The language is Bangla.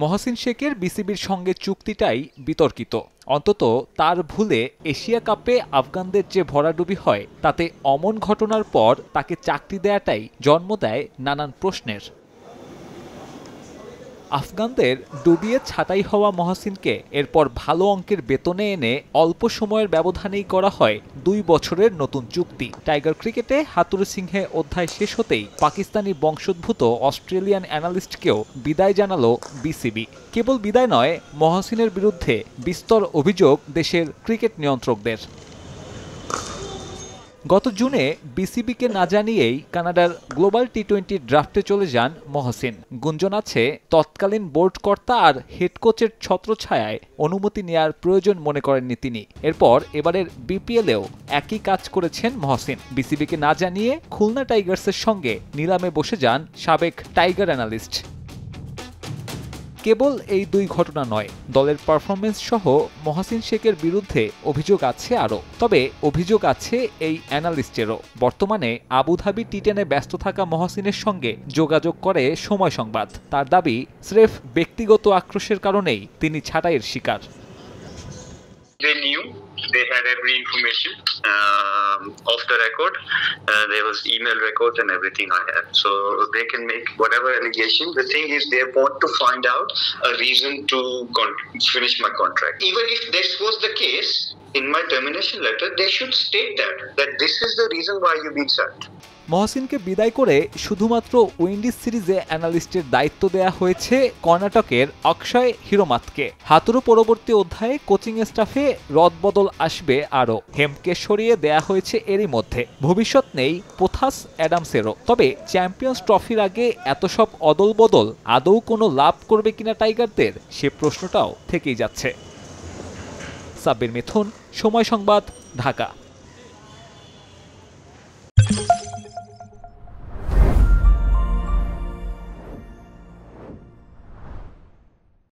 মহসিন শেখের বিসিবির সঙ্গে চুক্তিটাই বিতর্কিত। অন্তত তার ভুলে এশিয়া কাপে আফগানদের যে ভরাডুবি হয় তাতে অমন ঘটনার পর তাকে চাকরি দেয়াটাই জন্ম দেয় নানান প্রশ্নের। আফগানদের ডুবিয়ে ছাঁটাই হওয়া মহসিনকে এরপর ভালো অঙ্কের বেতনে এনে অল্প সময়ের ব্যবধানেই করা হয় 2 বছরের নতুন চুক্তি। টাইগার ক্রিকেটে হাতুড়ে সিংহে অধ্যায় শেষ হতেই পাকিস্তানি বংশোদ্ভূত অস্ট্রেলিয়ান অ্যানালিস্টকেও বিদায় জানালো বিসিবি। কেবল বিদায় নয়, মহসিনের বিরুদ্ধে বিস্তর অভিযোগ দেশের ক্রিকেট নিয়ন্ত্রকদের। গত জুনে বিসিবিকে না জানিয়েই কানাডার গ্লোবাল টি-20 ড্রাফটে চলে যান মহসিন। গুঞ্জন আছে তৎকালীন বোর্ড কর্তা আর হেড কোচের ছত্রছায়ায় অনুমতি নেয়ার প্রয়োজন মনে করেননি তিনি। এরপর এবারের বিপিএলেও একই কাজ করেছেন মহসিন। বিসিবিকে না জানিয়ে খুলনা টাইগার্সের সঙ্গে নিলামে বসে যান সাবেক টাইগার অ্যানালিস্ট। কেবল এই 2 ঘটনা নয়, দলের পারফরমেন্স সহ মহসিন শেখের বিরুদ্ধে অভিযোগ আছে আরও। তবে অভিযোগ আছে এই অ্যানালিস্টেরও। বর্তমানে আবুধাবি টি10-এ ব্যস্ত থাকা মহসিনের সঙ্গে যোগাযোগ করে সময় সংবাদ। তার দাবি, স্রেফ ব্যক্তিগত আক্রোশের কারণেই তিনি ছাঁটাইয়ের শিকার। They knew, they had every information off the record. There was email records and everything I had. So they can make whatever allegation. The thing is, they want to find out a reason to finish my contract. Even if this was the case, in my termination letter, they should state that this is the reason why you've been sacked. মহসিনকে বিদায় করে শুধুমাত্র উইন্ডিজ সিরিজে অ্যানালিস্টের দায়িত্ব দেয়া হয়েছে কর্ণাটকের অক্ষয় হিরোমাতকে। হাতুড়ো পরবর্তী অধ্যায়ে কোচিং স্টাফে রদবদল আসবে আরও। হেমকে সরিয়ে দেয়া হয়েছে এরই মধ্যে। ভবিষ্যৎ নেই পোথাস অ্যাডামসেরও। তবে চ্যাম্পিয়ন্স ট্রফির আগে এত সব অদল বদল আদৌ কোনো লাভ করবে কিনা টাইগারদের, সে প্রশ্নটাও থেকেই যাচ্ছে। সাব্বির মিথুন, সময় সংবাদ, ঢাকা।